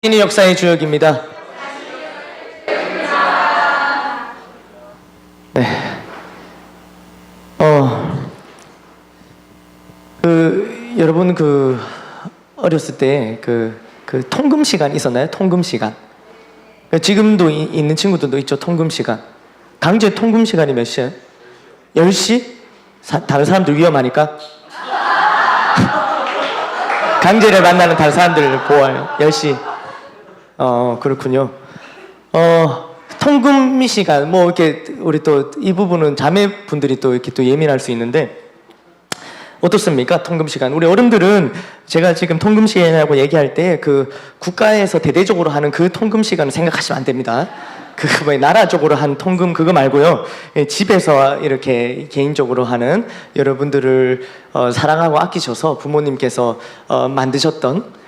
신의 역사의 주역입니다. 네. 여러분 어렸을 때 통금 시간 있었나요? 통금 시간. 지금도 있는 친구들도 있죠. 통금 시간. 강제 통금 시간이 몇 시예요? 10시? 다른 사람들 위험하니까? 강제를 만나는 다른 사람들을 보호해요. 10시. 그렇군요. 통금 시간, 이렇게, 우리 또 이 부분은 자매분들이 또 이렇게 또 예민할 수 있는데, 어떻습니까? 통금 시간. 우리 어른들은 제가 지금 통금 시간이라고 얘기할 때 국가에서 대대적으로 하는 통금 시간을 생각하시면 안 됩니다. 나라적으로 한 통금 그거 말고요. 집에서 이렇게 개인적으로 하는 여러분들을 사랑하고 아끼셔서 부모님께서 만드셨던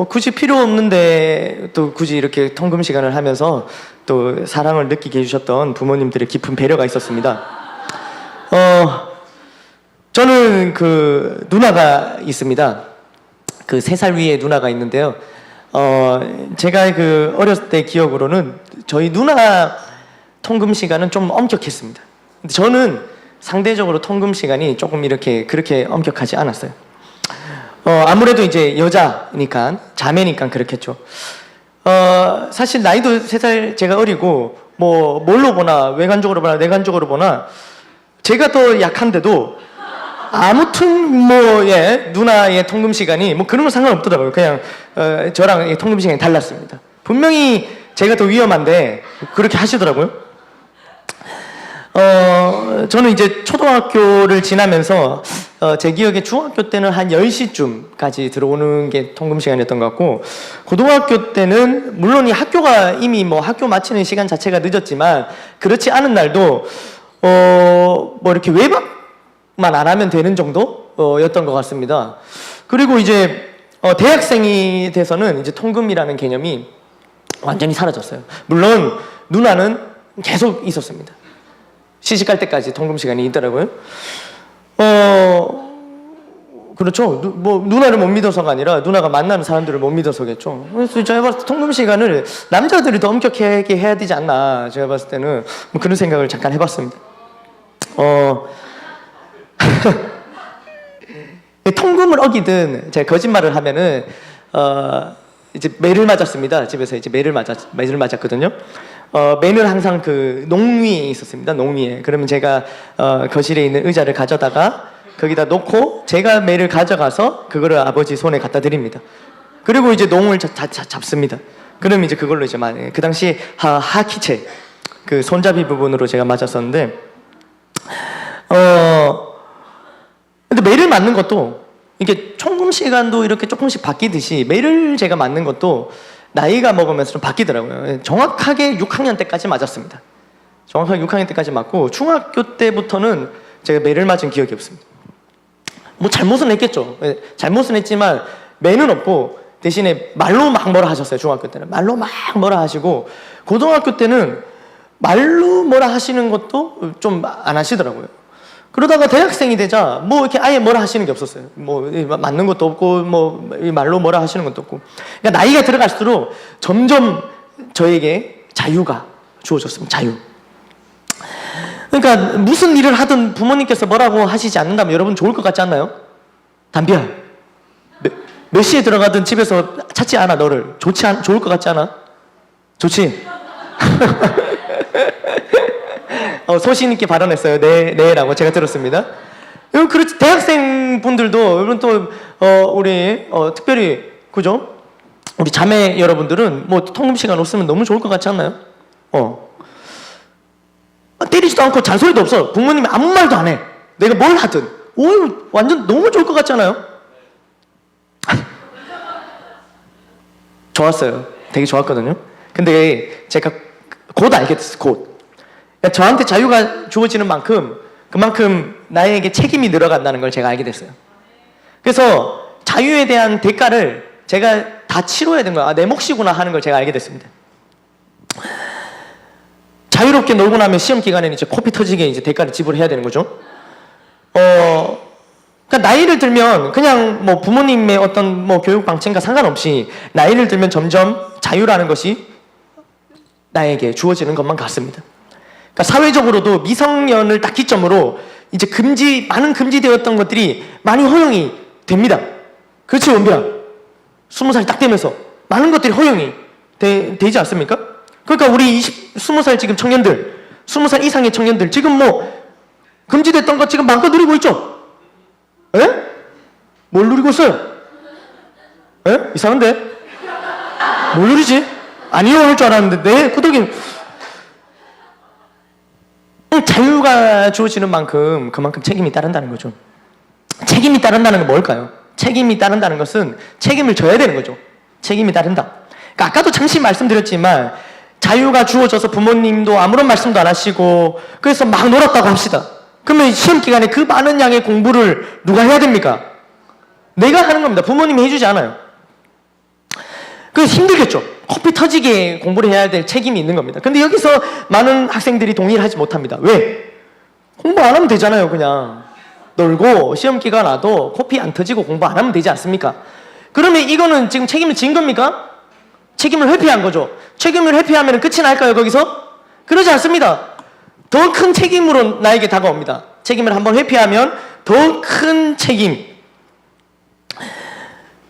굳이 필요 없는데 또 굳이 이렇게 통금 시간을 하면서 또 사랑을 느끼게 해주셨던 부모님들의 깊은 배려가 있었습니다. 저는 누나가 있습니다. 3살 위에 누나가 있는데요. 제가 어렸을 때 기억으로는 저희 누나 통금 시간은 좀 엄격했습니다. 근데 저는 상대적으로 통금 시간이 조금 그렇게 엄격하지 않았어요. 아무래도 이제 여자니까, 자매니까 그렇겠죠. 사실 나이도 3살 제가 어리고, 뭘로 보나, 외관적으로 보나, 내관적으로 보나, 제가 더 약한데도, 아무튼, 누나의 통금 시간이, 그런 건 상관없더라고요. 그냥, 저랑 통금 시간이 달랐습니다. 분명히 제가 더 위험한데, 그렇게 하시더라고요. 저는 이제 초등학교를 지나면서 제 기억에 중학교 때는 한 10시쯤까지 들어오는 게 통금 시간이었던 것 같고, 고등학교 때는 물론 이 학교가 이미 학교 마치는 시간 자체가 늦었지만 그렇지 않은 날도 이렇게 외박만 안 하면 되는 정도였던 것 같습니다. 그리고 이제 대학생이 돼서는 이제 통금이라는 개념이 완전히 사라졌어요. 물론 누나는 계속 있었습니다. 시집갈 때까지 통금 시간이 있더라고요. 그렇죠. 누나를 못 믿어서가 아니라 누나가 만나는 사람들을 못 믿어서겠죠. 그래서 제가 봤을 때 통금 시간을 남자들이 더 엄격하게 해야 되지 않나, 제가 봤을 때는 그런 생각을 잠깐 해봤습니다. 통금을 어기든 제가 거짓말을 하면은 이제 매를 맞았습니다. 집에서 이제 매를 맞았거든요. 매는 항상 농위에 있었습니다. 농위에. 그러면 제가 거실에 있는 의자를 가져다가 거기다 놓고 제가 매를 가져가서 그거를 아버지 손에 갖다 드립니다. 그리고 이제 농을 잡습니다. 그러면 이제 그걸로 이제 그 당시 하키체, 손잡이 부분으로 제가 맞았었는데, 근데 매를 맞는 것도 이게 통금 시간도 이렇게 조금씩 바뀌듯이 매를 제가 맞는 것도 나이가 먹으면서 좀 바뀌더라고요. 정확하게 6학년 때까지 맞았습니다. 정확하게 6학년 때까지 맞고, 중학교 때부터는 제가 매를 맞은 기억이 없습니다. 잘못은 했겠죠. 잘못은 했지만 매는 없고, 대신에 말로 막 뭐라 하셨어요. 중학교 때는 말로 막 뭐라 하시고, 고등학교 때는 말로 뭐라 하시는 것도 좀 안 하시더라고요. 그러다가 대학생이 되자 이렇게 아예 뭐라 하시는 게 없었어요. 맞는 것도 없고 말로 뭐라 하시는 것도 없고. 그러니까 나이가 들어갈수록 점점 저에게 자유가 주어졌습니다. 자유. 그러니까 무슨 일을 하든 부모님께서 뭐라고 하시지 않는다면 여러분 좋을 것 같지 않나요? 담비야, 몇 시에 들어가든 집에서 찾지 않아, 너를. 좋을 것 같지 않아? 좋지? 소신 있게 발언했어요. 네라고 제가 들었습니다. 여러분, 그렇지. 대학생 분들도, 여러분 또, 특별히, 그죠? 우리 자매 여러분들은 통금 시간 없으면 너무 좋을 것 같지 않나요? 때리지도 않고 잔소리도 없어. 부모님이 아무 말도 안 해. 내가 뭘 하든. 완전 너무 좋을 것 같지 않아요? 좋았어요. 되게 좋았거든요. 근데 제가 곧 알게 됐어요. 곧. 저한테 자유가 주어지는 그만큼 나에게 책임이 늘어간다는 걸 제가 알게 됐어요. 그래서 자유에 대한 대가를 제가 다 치러야 되는 거야. 내 몫이구나 하는 걸 제가 알게 됐습니다. 자유롭게 놀고 나면 시험 기간에는 이제 코피 터지게 이제 대가를 지불해야 되는 거죠. 그러니까 나이를 들면 그냥 뭐 부모님의 어떤 뭐 교육 방침과 상관없이 나이를 들면 점점 자유라는 것이 나에게 주어지는 것만 같습니다. 그러니까 사회적으로도 미성년을 딱 기점으로 이제 많은 금지되었던 것들이 많이 허용이 됩니다. 그렇지, 원비야? 20살 딱 되면서 많은 것들이 허용이 되지 않습니까? 그러니까 우리 20살 지금 청년들, 20살 이상의 청년들 지금 뭐 금지됐던 것 지금 마음껏 누리고 있죠? 에? 뭘 누리고 있어요? 에? 이상한데? 뭘 누리지? 아니요 할 줄 알았는데 내 구독이 자유가 주어지는 만큼 그만큼 책임이 따른다는 거죠. 책임이 따른다는 건 뭘까요? 책임이 따른다는 것은 책임을 져야 되는 거죠. 책임이 따른다. 그러니까 아까도 잠시 말씀드렸지만 자유가 주어져서 부모님도 아무런 말씀도 안 하시고 그래서 막 놀았다고 합시다. 그러면 시험 기간에 그 많은 양의 공부를 누가 해야 됩니까? 내가 하는 겁니다. 부모님이 해주지 않아요. 그래서 힘들겠죠. 코피 터지게 공부를 해야 될 책임이 있는 겁니다. 근데 여기서 많은 학생들이 동의를 하지 못합니다. 왜? 공부 안 하면 되잖아요. 그냥 놀고 시험 기간 와도 코피 안 터지고 공부 안 하면 되지 않습니까? 그러면 이거는 지금 책임을 진 겁니까? 책임을 회피한 거죠. 책임을 회피하면 끝이 날까요? 거기서? 그러지 않습니다. 더 큰 책임으로 나에게 다가옵니다. 책임을 한번 회피하면 더 큰 책임.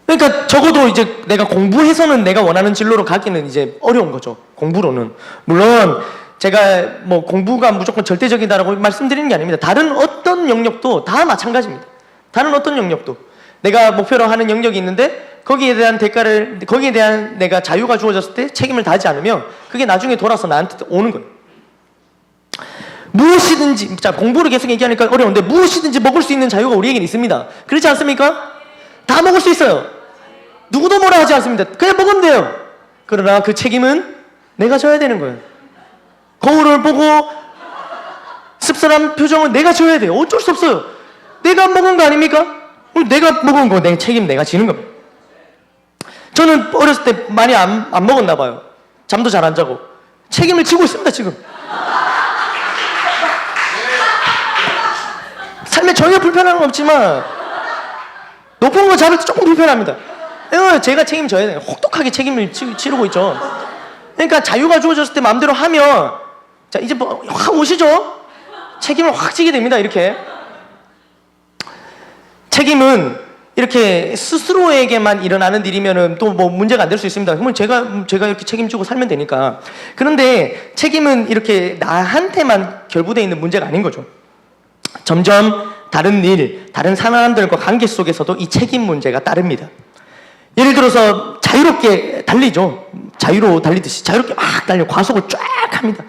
그러니까 적어도 이제 내가 공부해서는 내가 원하는 진로로 가기는 이제 어려운 거죠. 공부로는. 물론 제가 뭐 공부가 무조건 절대적이다라고 말씀드리는 게 아닙니다. 다른 어떤 영역도 다 마찬가지입니다. 다른 어떤 영역도. 내가 목표로 하는 영역이 있는데 거기에 대한 내가 자유가 주어졌을 때 책임을 다하지 않으면 그게 나중에 돌아서 나한테 오는 거예요. 무엇이든지, 자, 공부를 계속 얘기하니까 어려운데 무엇이든지 먹을 수 있는 자유가 우리에겐 있습니다. 그렇지 않습니까? 다 먹을 수 있어요. 누구도 뭐라 하지 않습니다. 그냥 먹으면 돼요. 그러나 그 책임은 내가 져야 되는 거예요. 거울을 보고 씁쓸한 표정은 내가 져야 돼요. 어쩔 수 없어요. 내가 먹은 거 아닙니까? 내가 먹은 거 내 책임 내가 지는 겁니다. 저는 어렸을 때 많이 안 먹었나 봐요. 잠도 잘 안 자고. 책임을 지고 있습니다, 지금. 삶에 전혀 불편한 건 없지만 높은 거 잡을 때 조금 불편합니다. 제가 책임져야 돼요. 혹독하게 책임을 치르고 있죠. 그러니까 자유가 주어졌을 때 마음대로 하면 자 이제 뭐 확 오시죠? 책임을 확 지게 됩니다. 이렇게 책임은 이렇게 스스로에게만 일어나는 일이면은 또 뭐 문제가 안 될 수 있습니다. 그러면 제가 이렇게 책임지고 살면 되니까. 그런데 책임은 이렇게 나한테만 결부되어 있는 문제가 아닌 거죠. 점점 다른 일, 다른 사람들과 관계 속에서도 이 책임 문제가 따릅니다. 예를 들어서 자유롭게 달리죠. 자유로 달리듯이 자유롭게 막 달려 과속을 쫙 합니다.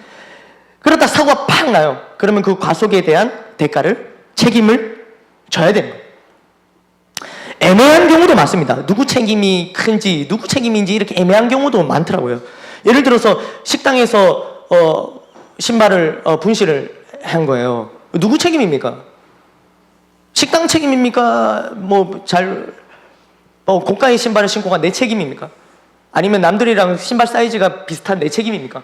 그러다 사고가 팍 나요. 그러면 그 과속에 대한 대가를 책임을 져야 되는 거예요. 애매한 경우도 많습니다. 누구 책임이 큰지 누구 책임인지 이렇게 애매한 경우도 많더라고요. 예를 들어서 식당에서 신발을 분실을 한 거예요. 누구 책임입니까? 식당 책임입니까? 고가의 신발을 신고 간 내 책임입니까? 아니면 남들이랑 신발 사이즈가 비슷한 내 책임입니까?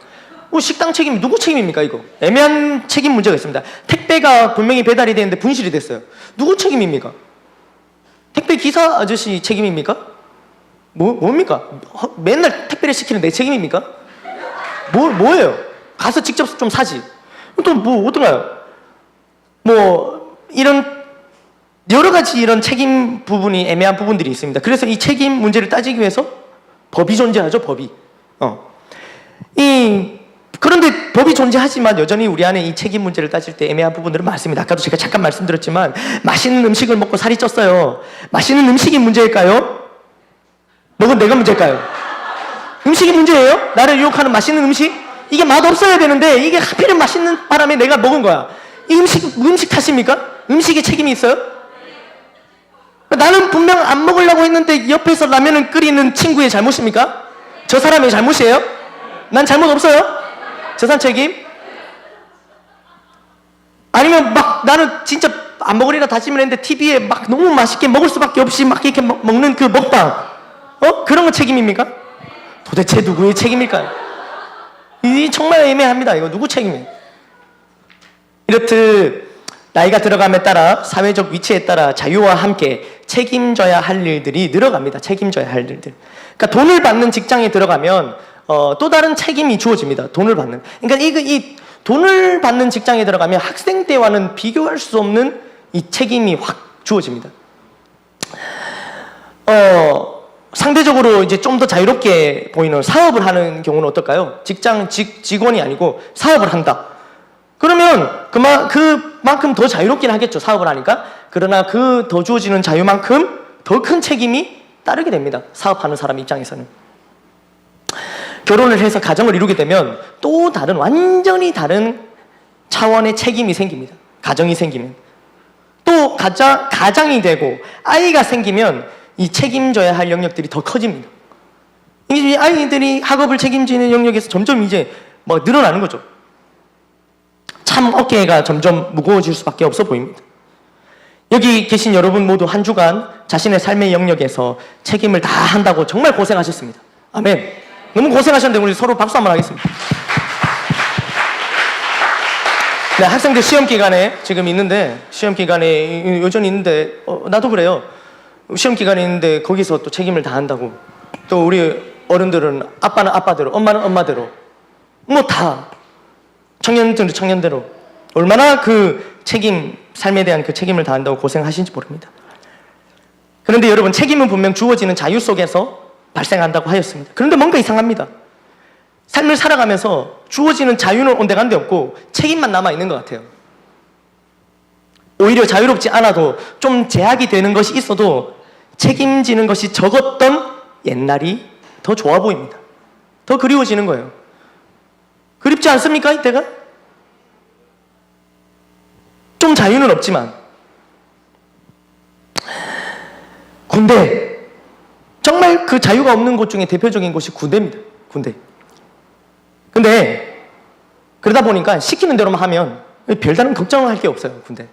식당 책임 누구 책임입니까? 이거 애매한 책임 문제가 있습니다. 택배가 분명히 배달이 되는데 분실이 됐어요. 누구 책임입니까? 택배 기사 아저씨 책임입니까? 뭡니까? 맨날 택배를 시키는 내 책임입니까? 뭐예요? 가서 직접 좀 사지. 또 어떤가요? 이런 여러 가지 이런 책임 부분이 애매한 부분들이 있습니다. 그래서 이 책임 문제를 따지기 위해서 법이 존재하죠, 법이. 그런데 법이 존재하지만 여전히 우리 안에 이 책임 문제를 따질 때 애매한 부분들은 많습니다. 아까도 제가 잠깐 말씀드렸지만 맛있는 음식을 먹고 살이 쪘어요. 맛있는 음식이 문제일까요? 먹은 내가 문제일까요? 음식이 문제예요? 나를 유혹하는 맛있는 음식? 이게 맛없어야 되는데 이게 하필은 맛있는 바람에 내가 먹은 거야. 이 음식 탓입니까? 음식에 책임이 있어요? 나는 분명 안 먹으려고 했는데 옆에서 라면을 끓이는 친구의 잘못입니까? 저 사람의 잘못이에요? 난 잘못 없어요? 저 사람 책임? 아니면 나는 진짜 안 먹으리라 다짐을 했는데 TV에 너무 맛있게 먹을 수밖에 없이 이렇게 먹는 그 먹방 그런 거 책임입니까? 도대체 누구의 책임일까요? 이 정말 애매합니다. 이거 누구 책임이에요? 이렇듯 나이가 들어감에 따라 사회적 위치에 따라 자유와 함께 책임져야 할 일들이 늘어갑니다. 책임져야 할 일들. 그러니까 돈을 받는 직장에 들어가면 또 다른 책임이 주어집니다. 돈을 받는. 그러니까 이 돈을 받는 직장에 들어가면 학생 때와는 비교할 수 없는 이 책임이 확 주어집니다. 상대적으로 이제 좀 더 자유롭게 보이는 사업을 하는 경우는 어떨까요? 직원이 아니고 사업을 한다. 그러면 그만큼 더 자유롭긴 하겠죠. 사업을 하니까. 그러나 그 더 주어지는 자유만큼 더 큰 책임이 따르게 됩니다. 사업하는 사람 입장에서는. 결혼을 해서 가정을 이루게 되면 또 다른 완전히 다른 차원의 책임이 생깁니다. 가정이 생기면. 또 가장이 되고 아이가 생기면 이 책임져야 할 영역들이 더 커집니다. 이제 아이들이 학업을 책임지는 영역에서 점점 이제 뭐 늘어나는 거죠. 참 어깨가 점점 무거워질 수밖에 없어 보입니다. 여기 계신 여러분 모두 한 주간 자신의 삶의 영역에서 책임을 다 한다고 정말 고생하셨습니다. 아멘. 너무 고생하셨는데 우리 서로 박수 한번 하겠습니다. 네, 학생들 시험 기간에 지금 있는데 시험 기간에 여전히 있는데 나도 그래요. 시험 기간에 있는데 거기서 또 책임을 다 한다고. 또 우리 어른들은 아빠는 아빠대로 엄마는 엄마대로 뭐 다 청년들은 청년대로 얼마나 그 책임, 삶에 대한 그 책임을 다한다고 고생하신지 모릅니다. 그런데 여러분, 책임은 분명 주어지는 자유 속에서 발생한다고 하였습니다. 그런데 뭔가 이상합니다. 삶을 살아가면서 주어지는 자유는 온데간데 없고 책임만 남아있는 것 같아요. 오히려 자유롭지 않아도 좀 제약이 되는 것이 있어도 책임지는 것이 적었던 옛날이 더 좋아 보입니다. 더 그리워지는 거예요. 그립지 않습니까? 이때가? 좀 자유는 없지만. 군대. 정말 그 자유가 없는 곳 중에 대표적인 곳이 군대입니다. 군대. 근데 그러다 보니까 시키는 대로만 하면 별다른 걱정을 할 게 없어요. 군대.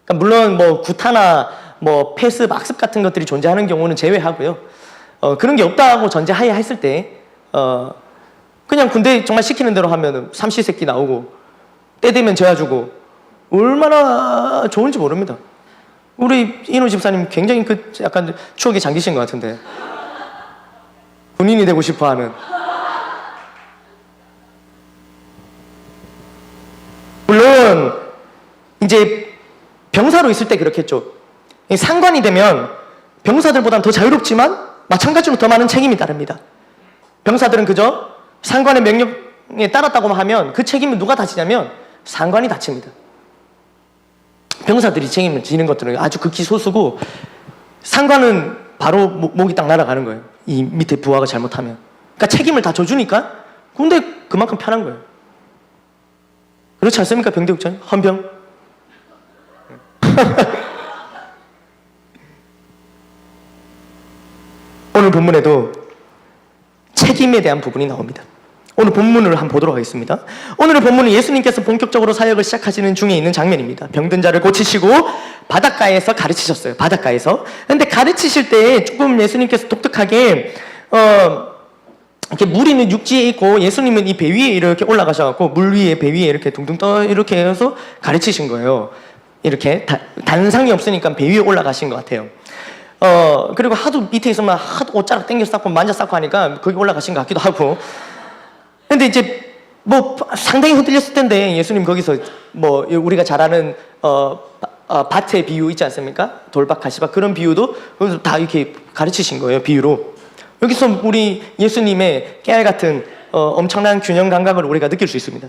그러니까 물론 뭐 구타나 뭐 패스, 학습 같은 것들이 존재하는 경우는 제외하고요. 그런 게 없다고 전제하에 했을 때 그냥 군대 정말 시키는 대로 하면 삼시세끼 나오고 때 되면 재워주고 얼마나 좋은지 모릅니다. 우리 인호 집사님 굉장히 그 약간 추억에 잠기신 것 같은데 군인이 되고 싶어하는. 물론 이제 병사로 있을 때 그렇겠죠. 상관이 되면 병사들보다는 더 자유롭지만 마찬가지로 더 많은 책임이 따릅니다. 병사들은 그저 상관의 명령에 따랐다고만 하면 그 책임을 누가 다치냐면 상관이 다칩니다. 병사들이 책임을 지는 것들은 아주 극히 소수고 상관은 바로 목이 딱 날아가는 거예요. 이 밑에 부하가 잘못하면. 그러니까 책임을 다 져주니까 근데 그만큼 편한 거예요. 그렇지 않습니까? 병대국장? 헌병? 오늘 본문에도 책임에 대한 부분이 나옵니다. 오늘 본문을 한번 보도록 하겠습니다. 오늘의 본문은 예수님께서 본격적으로 사역을 시작하시는 중에 있는 장면입니다. 병든 자를 고치시고 바닷가에서 가르치셨어요. 바닷가에서. 근데 가르치실 때 조금 예수님께서 독특하게 이렇게 물 있는 육지에 있고 예수님은 이 배 위에 이렇게 올라가셔갖고 물 위에 배 위에 이렇게 둥둥 떠 이렇게 해서 가르치신 거예요. 이렇게 단상이 없으니까 배 위에 올라가신 것 같아요. 그리고 하도 밑에 있으면 하도 옷자락 당겨 쌓고 만져 쌓고 하니까 거기 올라가신 것 같기도 하고. 근데 이제 뭐 상당히 흔들렸을 텐데 예수님 거기서 뭐 우리가 잘 아는 밭의 비유 있지 않습니까? 돌박, 가시박 그런 비유도 거기서 다 이렇게 가르치신 거예요. 비유로. 여기서 우리 예수님의 깨알 같은 엄청난 균형 감각을 우리가 느낄 수 있습니다.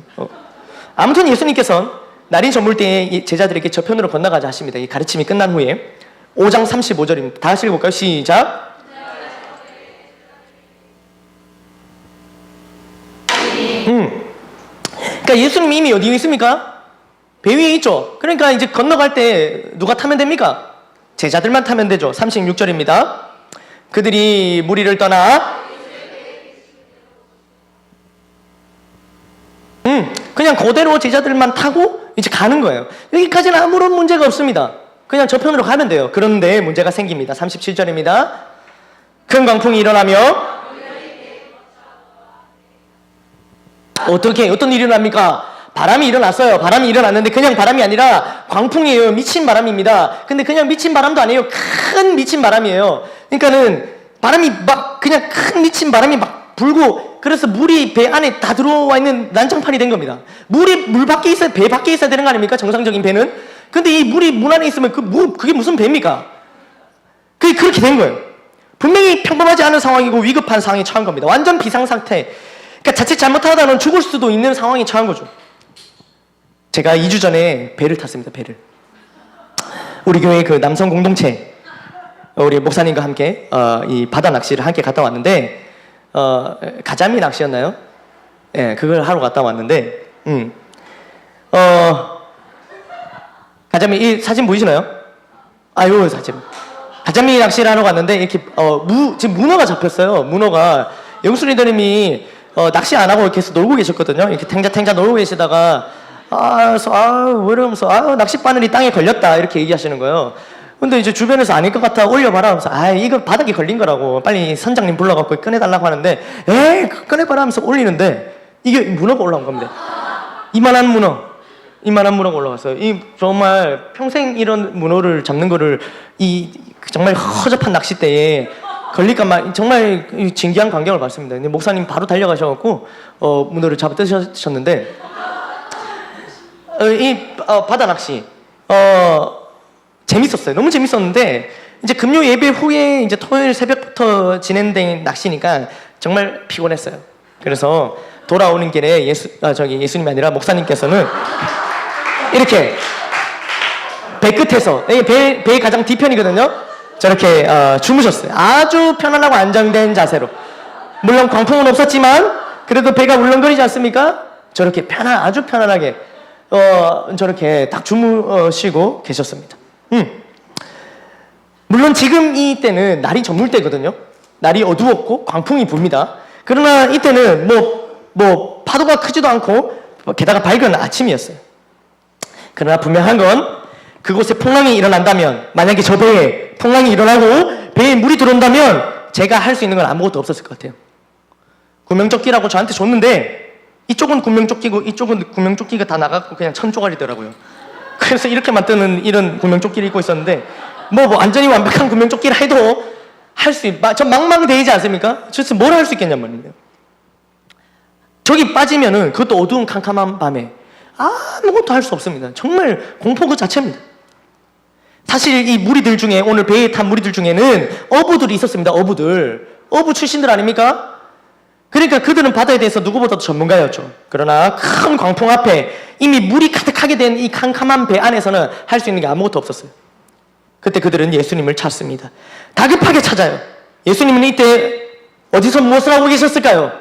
아무튼 예수님께서는 날이 저물 때에 제자들에게 저편으로 건너가자 하십니다. 이 가르침이 끝난 후에 5장 35절입니다. 다 같이 읽어볼까요? 시작. 그러니까 예수님이 이미 어디에 있습니까? 배 위에 있죠. 그러니까 이제 건너갈 때 누가 타면 됩니까? 제자들만 타면 되죠. 36절입니다. 그들이 무리를 떠나 그냥 그대로 제자들만 타고 이제 가는 거예요. 여기까지는 아무런 문제가 없습니다. 그냥 저편으로 가면 돼요. 그런데 문제가 생깁니다. 37절입니다. 큰 광풍이 일어나며 어떤 일이 일어납니까? 바람이 일어났어요. 바람이 일어났는데 그냥 바람이 아니라 광풍이에요. 미친 바람입니다. 근데 그냥 미친 바람도 아니에요. 큰 미친 바람이에요. 그러니까는 바람이 막 그냥 큰 미친 바람이 막 불고, 그래서 물이 배 안에 다 들어와 있는 난장판이 된 겁니다. 물 밖에 있어야, 배 밖에 있어야 되는 거 아닙니까? 정상적인 배는. 근데 이 물이 문 안에 있으면 그게 무슨 배입니까? 그게 그렇게 된 거예요. 분명히 평범하지 않은 상황이고 위급한 상황에 처한 겁니다. 완전 비상상태. 그러니까 자칫 잘못하다는 죽을 수도 있는 상황에 처한 거죠. 제가 2주 전에 배를 탔습니다. 배를. 우리 교회 그 남성 공동체, 우리 목사님과 함께 이 바다 낚시를 함께 갔다 왔는데, 가자미 낚시였나요? 예, 그걸 하러 갔다 왔는데, 가자미, 이 사진 보이시나요? 아유, 사진. 가자미 낚시를 하러 갔는데, 이렇게, 지금 문어가 잡혔어요. 문어가. 영순이들님이, 낚시 안 하고 이렇게 해서 놀고 계셨거든요. 이렇게 탱자탱자 놀고 계시다가, 왜 이러면서, 낚싯바늘이 땅에 걸렸다. 이렇게 얘기하시는 거예요. 근데 이제 주변에서 아닐 것 같아 올려봐라 하면서, 이거 바닥에 걸린 거라고. 빨리 선장님 불러갖고 꺼내달라고 하는데, 꺼내봐라 하면서 올리는데, 이게 문어가 올라온 겁니다. 이만한 문어가 올라왔어요. 정말 평생 이런 문어를 잡는 거를, 정말 허접한 낚싯대에 걸릴까만, 정말 진기한 광경을 봤습니다. 근데 목사님 바로 달려가셔갖고, 문어를 잡아 뜯으셨는데, 바다 낚시, 재밌었어요. 너무 재밌었는데, 이제 금요 예배 후에 이제 토요일 새벽부터 진행된 낚시니까 정말 피곤했어요. 그래서 돌아오는 길에 예수님이 아니라 목사님께서는 이렇게 배 끝에서, 배 가장 뒤편이거든요. 저렇게 주무셨어요. 아주 편안하고 안정된 자세로. 물론 광풍은 없었지만 그래도 배가 울렁거리지 않습니까? 저렇게 아주 편안하게 저렇게 딱 주무시고 계셨습니다. 물론 지금 이때는 날이 저물 때거든요. 날이 어두웠고 광풍이 붑니다. 그러나 이때는 뭐 파도가 크지도 않고 게다가 밝은 아침이었어요. 그러나 분명한 건, 그곳에 풍랑이 일어난다면, 만약에 저 배에 풍랑이 일어나고 배에 물이 들어온다면 제가 할 수 있는 건 아무것도 없었을 것 같아요. 구명조끼라고 저한테 줬는데, 이쪽은 구명조끼고 이쪽은 구명조끼가 다 나가고 그냥 천조각이더라고요. 그래서 이렇게만 뜨는 이런 구명조끼를 입고 있었는데, 완전히 완벽한 구명조끼를 해도 전 망망대해지 않습니까? 그래서 뭘 할 수 있겠냔 말이에요. 저기 빠지면은, 그것도 어두운 캄캄한 밤에 아무것도 할 수 없습니다. 정말 공포 그 자체입니다. 사실 이 무리들 중에, 오늘 배에 탄 무리들 중에는 어부들이 있었습니다. 어부 출신들 아닙니까? 그러니까 그들은 바다에 대해서 누구보다도 전문가였죠. 그러나 큰 광풍 앞에 이미 물이 가득하게 된 이 캄캄한 배 안에서는 할 수 있는 게 아무것도 없었어요. 그때 그들은 예수님을 찾습니다. 다급하게 찾아요. 예수님은 이때 어디서 무엇을 하고 계셨을까요?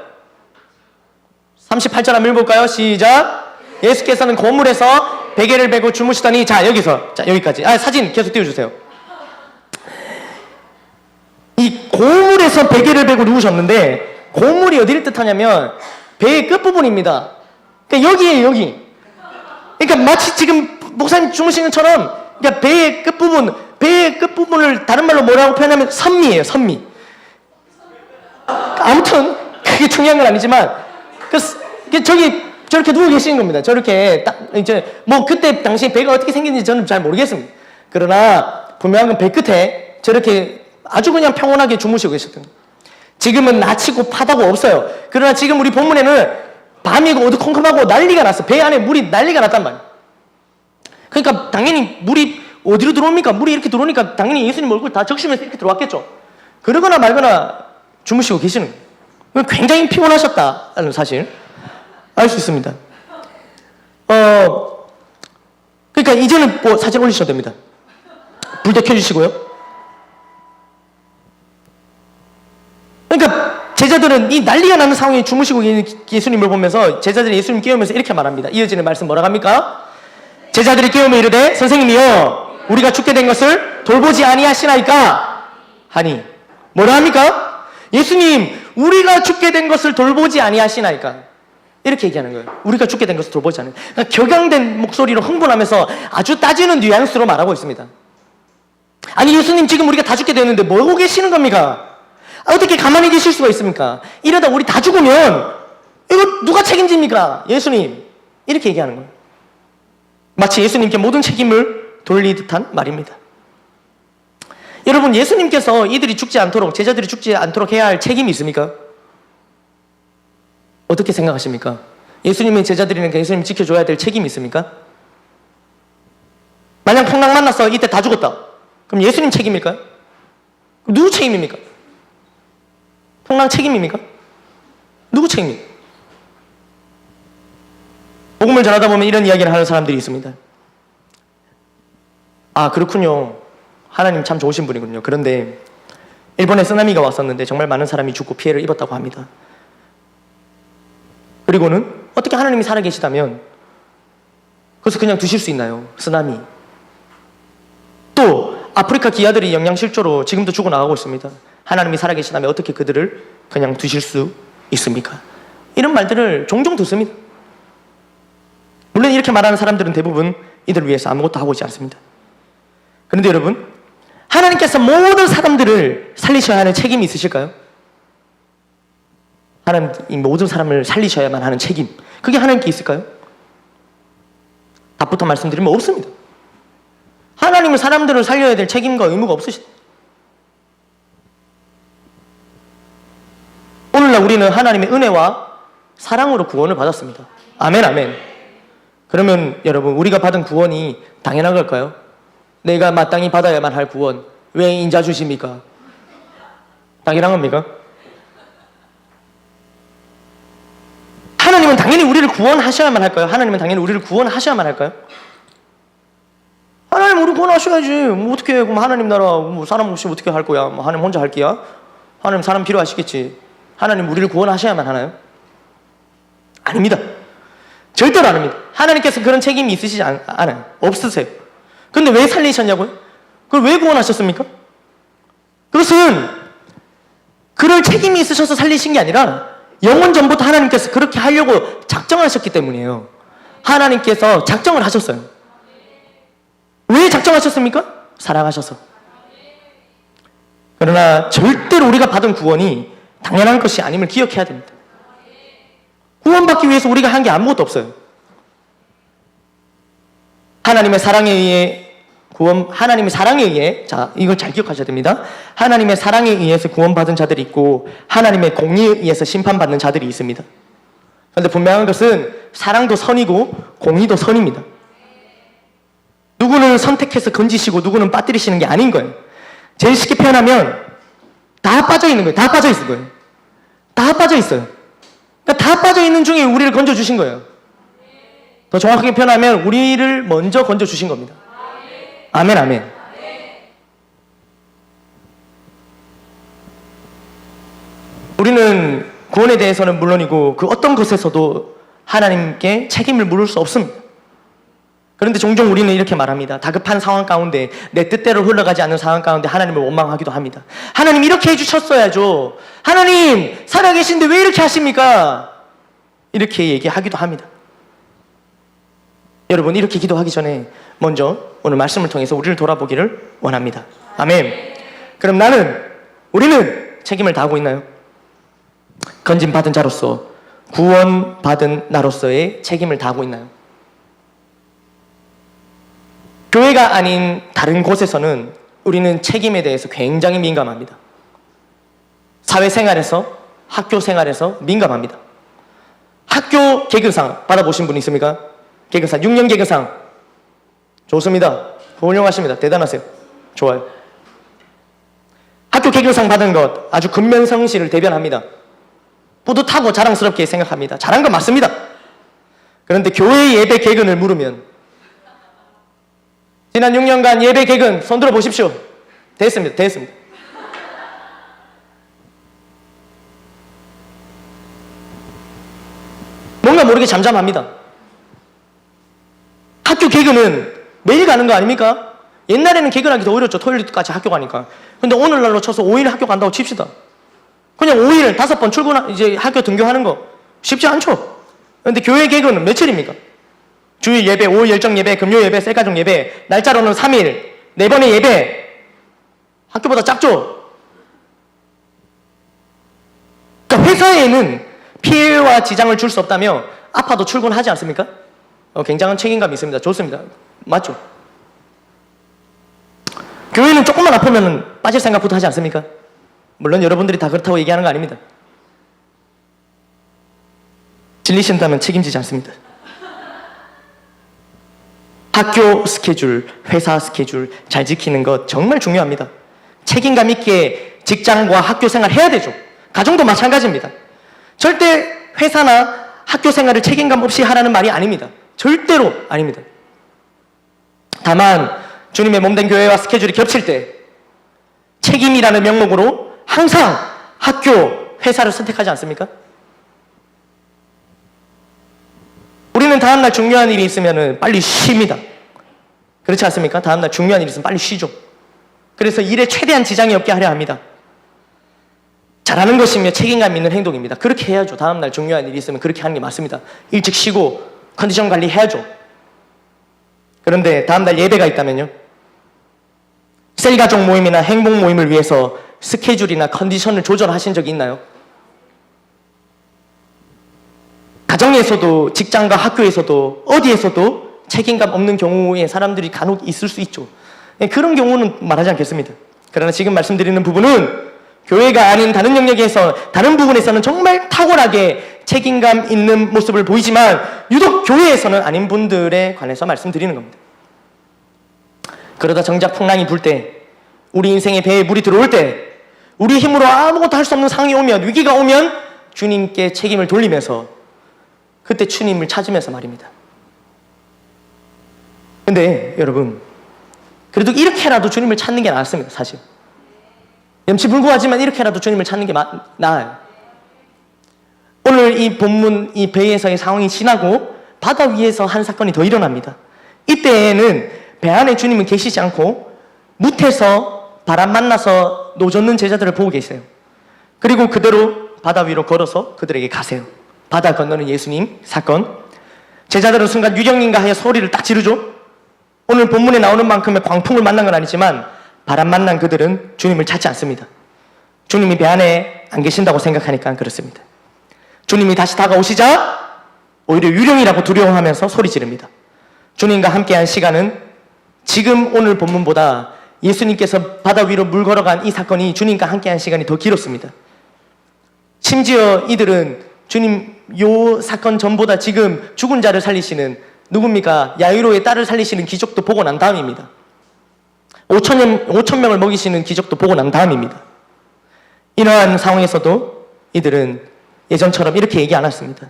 38절 한번 읽어볼까요? 시작. 예수께서는 고물에서 베개를 베고 주무시더니, 여기까지. 사진 계속 띄워주세요. 이 고물에서 베개를 베고 누우셨는데, 고물이 어디를 뜻하냐면 배의 끝부분입니다. 그러니까 여기에요, 여기. 그러니까 마치 지금 목사님 주무신 것처럼, 그러니까 배의 끝부분을 다른 말로 뭐라고 표현하면 선미예요, 선미. 아무튼 그게 중요한 건 아니지만, 저렇게 누워 계시는 겁니다. 저렇게 딱 이제 그때 당시 배가 어떻게 생겼는지 저는 잘 모르겠습니다. 그러나 분명한 건 배 끝에 저렇게 아주 그냥 평온하게 주무시고 계셨던 거예요. 지금은 낮이고 파다고 없어요. 그러나 지금 우리 본문에는 밤이고 어두컴컴하고 난리가 났어. 배 안에 물이 난리가 났단 말이에요. 그러니까 당연히 물이 어디로 들어옵니까? 물이 이렇게 들어오니까 당연히 예수님 얼굴 다 적시면서 이렇게 들어왔겠죠. 그러거나 말거나 주무시고 계시는 거예요. 굉장히 피곤하셨다는 사실 알 수 있습니다. 그러니까 이제는 사진 올리셔도 됩니다. 불도 켜주시고요. 그러니까 제자들은 이 난리가 나는 상황에 주무시고 있는 예수님을 보면서 제자들이 예수님 깨우면서 이렇게 말합니다. 이어지는 말씀 뭐라고 합니까? 제자들이 깨우며 이르되, 선생님이여, 우리가 죽게 된 것을 돌보지 아니하시나이까 하니. 뭐라 합니까? 예수님, 우리가 죽게 된 것을 돌보지 아니하시나이까. 이렇게 얘기하는 거예요. 우리가 죽게 된 것을 돌보지 않아요. 그러니까 격양된 목소리로 흥분하면서 아주 따지는 뉘앙스로 말하고 있습니다. 아니, 예수님, 지금 우리가 다 죽게 됐는데 뭐 하고 계시는 겁니까? 어떻게 가만히 계실 수가 있습니까? 이러다 우리 다 죽으면 이거 누가 책임집니까? 예수님, 이렇게 얘기하는 거예요. 마치 예수님께 모든 책임을 돌리듯한 말입니다. 여러분, 예수님께서 이들이 죽지 않도록, 제자들이 죽지 않도록 해야 할 책임이 있습니까? 어떻게 생각하십니까? 예수님의 제자들이니까 예수님 지켜줘야 될 책임이 있습니까? 만약 풍랑 만나서 이때 다 죽었다. 그럼 예수님 책임일까요? 누구 책임입니까? 풍랑 책임입니까? 누구 책임입니까? 복음을 전하다 보면 이런 이야기를 하는 사람들이 있습니다. 아, 그렇군요. 하나님 참 좋으신 분이군요. 그런데 일본에 쓰나미가 왔었는데 정말 많은 사람이 죽고 피해를 입었다고 합니다. 그리고는 어떻게 하나님이 살아계시다면 그것을 그냥 두실 수 있나요? 쓰나미. 또 아프리카 기아들이 영양실조로 지금도 죽어나가고 있습니다. 하나님이 살아계시다면 어떻게 그들을 그냥 두실 수 있습니까? 이런 말들을 종종 듣습니다. 물론 이렇게 말하는 사람들은 대부분 이들을 위해서 아무것도 하고 있지 않습니다. 그런데 여러분, 하나님께서 모든 사람들을 살리셔야 하는 책임이 있으실까요? 하나님 모든 사람을 살리셔야만 하는 책임, 그게 하나님께 있을까요? 답부터 말씀드리면 없습니다. 하나님은 사람들을 살려야 될 책임과 의무가 없으시다. 오늘날 우리는 하나님의 은혜와 사랑으로 구원을 받았습니다. 아멘, 아멘. 그러면 여러분, 우리가 받은 구원이 당연한 걸까요? 내가 마땅히 받아야만 할 구원, 왜 인자 주십니까? 당연한 겁니까? 하나님은 당연히 우리를 구원하셔야만 할까요? 하나님은 당연히 우리를 구원하셔야만 할까요? 하나님 우리 구원하셔야지. 뭐 어떻게 해? 그럼 하나님 나라 뭐 사람 없이 어떻게 할 거야? 뭐 하나님 혼자 할 게야? 하나님 사람 필요하시겠지. 하나님 우리를 구원하셔야만 하나요? 아닙니다. 절대로 아닙니다. 하나님께서 그런 책임이 있으시지 않아요. 없으세요. 근데 왜 살리셨냐고요? 그걸 왜 구원하셨습니까? 그것은 그럴 책임이 있으셔서 살리신 게 아니라 영원 전부터 하나님께서 그렇게 하려고 작정하셨기 때문이에요. 하나님께서 작정을 하셨어요. 왜 작정하셨습니까? 사랑하셔서. 그러나 절대로 우리가 받은 구원이 당연한 것이 아님을 기억해야 됩니다. 구원받기 위해서 우리가 한 게 아무것도 없어요. 하나님의 사랑에 의해, 자, 이걸 잘 기억하셔야 됩니다. 하나님의 사랑에 의해서 구원받은 자들이 있고, 하나님의 공의에 의해서 심판받는 자들이 있습니다. 그런데 분명한 것은 사랑도 선이고, 공의도 선입니다. 누구는 선택해서 건지시고, 누구는 빠뜨리시는 게 아닌 거예요. 제일 쉽게 표현하면, 다 빠져 있는 거예요. 다 빠져 있을 거예요. 다 빠져 있어요. 그러니까 다 빠져 있는 중에 우리를 건져주신 거예요. 더 정확하게 표현하면, 우리를 먼저 건져주신 겁니다. 아멘, 아멘. 우리는 구원에 대해서는 물론이고 그 어떤 것에서도 하나님께 책임을 물을 수 없습니다. 그런데 종종 우리는 이렇게 말합니다. 다급한 상황 가운데, 내 뜻대로 흘러가지 않는 상황 가운데 하나님을 원망하기도 합니다. 하나님 이렇게 해주셨어야죠. 하나님 살아계신데 왜 이렇게 하십니까? 이렇게 얘기하기도 합니다. 여러분, 이렇게 기도하기 전에 먼저 오늘 말씀을 통해서 우리를 돌아보기를 원합니다. 아멘. 그럼 우리는 책임을 다하고 있나요? 건진받은 자로서, 구원받은 나로서의 책임을 다하고 있나요? 교회가 아닌 다른 곳에서는 우리는 책임에 대해서 굉장히 민감합니다. 사회생활에서, 학교생활에서 민감합니다. 학교 개교상 받아보신 분 있습니까? 개교상, 6년 개교상. 좋습니다. 훌륭하십니다. 대단하세요. 좋아요. 학교 개교상 받은 것 아주 근면성실을 대변합니다. 뿌듯하고 자랑스럽게 생각합니다. 잘한 건 맞습니다. 그런데 교회 예배 개근을 물으면, 지난 6년간 예배 개근 손 들어 보십시오. 됐습니다. 뭔가 모르게 잠잠합니다. 학교 개근은 매일 가는 거 아닙니까? 옛날에는 개근하기 더 어렵죠. 토요일까지 학교 가니까. 근데 오늘날로 쳐서 5일 학교 간다고 칩시다. 그냥 5일 5번 이제 학교 등교하는 거 쉽지 않죠. 그런데 교회 개근은 며칠입니까? 주일 예배, 5일 열정 예배, 금요 예배, 셀가족 예배, 날짜로는 3일, 4번의 예배. 학교보다 작죠? 그러니까 회사에는 피해와 지장을 줄 수 없다며 아파도 출근하지 않습니까? 굉장한 책임감이 있습니다. 좋습니다. 맞죠? 교회는 조금만 아프면 빠질 생각부터 하지 않습니까? 물론 여러분들이 다 그렇다고 얘기하는 거 아닙니다. 질리신다면 책임지지 않습니다. 학교 스케줄, 회사 스케줄 잘 지키는 것 정말 중요합니다. 책임감 있게 직장과 학교 생활 해야 되죠. 가정도 마찬가지입니다. 절대 회사나 학교 생활을 책임감 없이 하라는 말이 아닙니다. 절대로 아닙니다. 다만 주님의 몸된 교회와 스케줄이 겹칠 때 책임이라는 명목으로 항상 학교, 회사를 선택하지 않습니까? 우리는 다음날 중요한 일이 있으면 빨리 쉽니다. 그렇지 않습니까? 다음날 중요한 일이 있으면 빨리 쉬죠. 그래서 일에 최대한 지장이 없게 하려 합니다. 잘하는 것이며 책임감 있는 행동입니다. 그렇게 해야죠. 다음날 중요한 일이 있으면 그렇게 하는 게 맞습니다. 일찍 쉬고 컨디션 관리해야죠. 그런데 다음날 예배가 있다면요? 셀가족 모임이나 행복 모임을 위해서 스케줄이나 컨디션을 조절하신 적이 있나요? 가정에서도 직장과 학교에서도 어디에서도 책임감 없는 경우에 사람들이 간혹 있을 수 있죠. 그런 경우는 말하지 않겠습니다. 그러나 지금 말씀드리는 부분은 교회가 아닌 다른 영역에서 다른 부분에서는 정말 탁월하게 책임감 있는 모습을 보이지만 유독 교회에서는 아닌 분들에 관해서 말씀드리는 겁니다. 그러다 정작 풍랑이 불 때, 우리 인생의 배에 물이 들어올 때, 우리 힘으로 아무것도 할 수 없는 상황이 오면, 위기가 오면 주님께 책임을 돌리면서 그때 주님을 찾으면서 말입니다. 근데 여러분, 그래도 이렇게라도 주님을 찾는 게 낫습니다. 사실 염치불구하지만 이렇게라도 주님을 찾는 게 나아요. 오늘 이 본문, 이 배에서의 상황이 지나고 바다 위에서 한 사건이 더 일어납니다. 이때에는 배 안에 주님은 계시지 않고 무태서 바람 만나서 노젓는 제자들을 보고 계세요. 그리고 그대로 바다 위로 걸어서 그들에게 가세요. 바다 건너는 예수님 사건. 제자들은 순간 유령인가 하여 소리를 딱 지르죠. 오늘 본문에 나오는 만큼의 광풍을 만난 건 아니지만 바람 만난 그들은 주님을 찾지 않습니다. 주님이 배 안에 안 계신다고 생각하니까 그렇습니다. 주님이 다시 다가오시자 오히려 유령이라고 두려워하면서 소리 지릅니다. 주님과 함께한 시간은 지금 오늘 본문보다 예수님께서 바다 위로 물 걸어간 이 사건이 주님과 함께한 시간이 더 길었습니다. 심지어 이들은 주님 요 사건 전보다 지금 죽은 자를 살리시는 누굽니까? 야이로의 딸을 살리시는 기적도 보고 난 다음입니다. 5천 명을 먹이시는 기적도 보고 난 다음입니다. 이러한 상황에서도 이들은 예전처럼 이렇게 얘기 안 했습니다.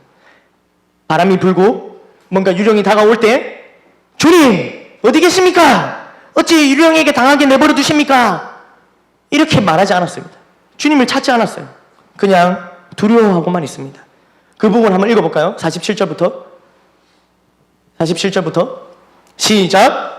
바람이 불고 뭔가 유령이 다가올 때 주님 어디 계십니까? 어찌 유령에게 당하게 내버려 두십니까? 이렇게 말하지 않았습니다. 주님을 찾지 않았어요. 그냥 두려워하고만 있습니다. 그 부분 한번 읽어볼까요? 47절부터 시작.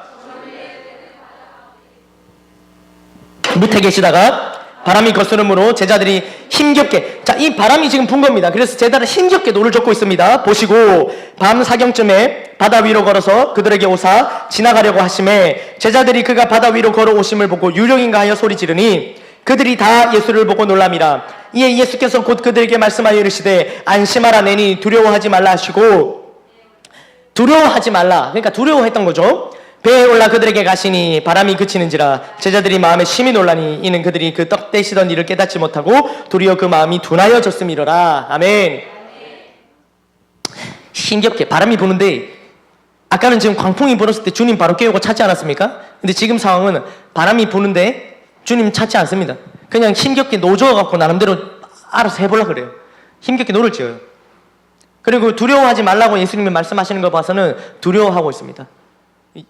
무태 계시다가 바람이 거스름으로 제자들이 힘겹게, 자, 이 바람이 지금 분 겁니다. 그래서 제자들은 힘겹게 노를 젓고 있습니다. 보시고 밤 사경쯤에 바다 위로 걸어서 그들에게 오사 지나가려고 하심에 제자들이 그가 바다 위로 걸어오심을 보고 유령인가 하여 소리 지르니 그들이 다 예수를 보고 놀랍니다. 이에 예수께서 곧 그들에게 말씀하여 이르시되 안심하라 내니 두려워하지 말라 하시고, 두려워하지 말라, 그러니까 두려워했던 거죠. 배에 올라 그들에게 가시니 바람이 그치는지라 제자들이 마음에 심히 놀라니 이는 그들이 그 떡 떼시던 일을 깨닫지 못하고 도리어 그 마음이 둔하여졌음이로라. 아멘. 힘겹게 바람이 부는데, 아까는 지금 광풍이 불었을 때 주님 바로 깨우고 찾지 않았습니까? 근데 지금 상황은 바람이 부는데 주님 찾지 않습니다. 그냥 힘겹게 노져갖고 나름대로 알아서 해보려고 그래요. 힘겹게 노를 지어요. 그리고 두려워하지 말라고 예수님이 말씀하시는 거 봐서는 두려워하고 있습니다.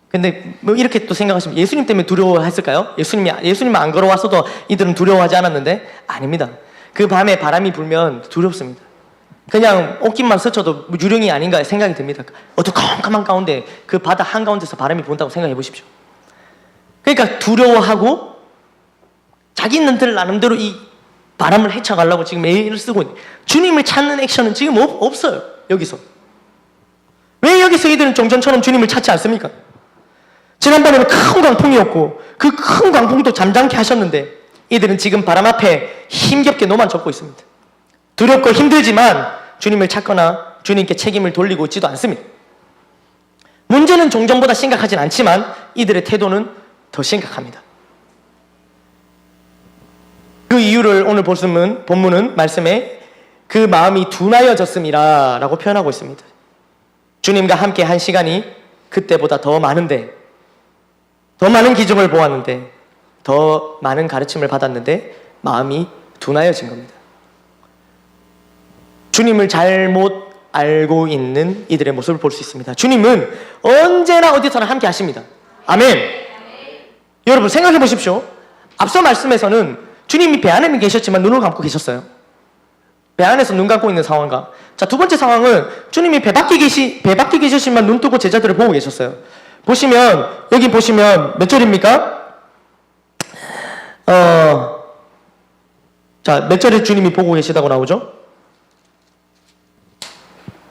근데 뭐 이렇게 또 생각하시면 예수님 때문에 두려워했을까요? 예수님이 안 걸어왔어도 이들은 두려워하지 않았는데 아닙니다. 그 밤에 바람이 불면 두렵습니다. 그냥 옷깃만 스쳐도 유령이 아닌가 생각이 듭니다. 어두컴컴한 가운데 그 바다 한가운데서 바람이 분다고 생각해 보십시오. 그러니까 두려워하고 자기는 나름대로 이 바람을 헤쳐가려고 지금 애를 쓰고 있는, 주님을 찾는 액션은 지금 없어요. 여기서 왜 여기서 이들은 종전처럼 주님을 찾지 않습니까? 지난번에는 큰 광풍이었고 그 큰 광풍도 잠잠케 하셨는데 이들은 지금 바람 앞에 힘겹게 노만 젓고 있습니다. 두렵고 힘들지만 주님을 찾거나 주님께 책임을 돌리고 있지도 않습니다. 문제는 종전보다 심각하진 않지만 이들의 태도는 더 심각합니다. 그 이유를 오늘 본문은 말씀에 그 마음이 둔하여졌음이라 라고 표현하고 있습니다. 주님과 함께 한 시간이 그때보다 더 많은데, 더 많은 기적을 보았는데, 더 많은 가르침을 받았는데 마음이 둔하여진 겁니다. 주님을 잘못 알고 있는 이들의 모습을 볼 수 있습니다. 주님은 언제나 어디서나 함께 하십니다. 아멘. 여러분 생각해 보십시오. 앞서 말씀에서는 주님이 배 안에는 계셨지만 눈을 감고 계셨어요. 배 안에서 눈 감고 있는 상황과, 자, 두 번째 상황은 주님이 배 밖에 계셨지만 눈 뜨고 제자들을 보고 계셨어요. 여기 보시면 몇 절입니까? 자, 몇 절에 주님이 보고 계시다고 나오죠?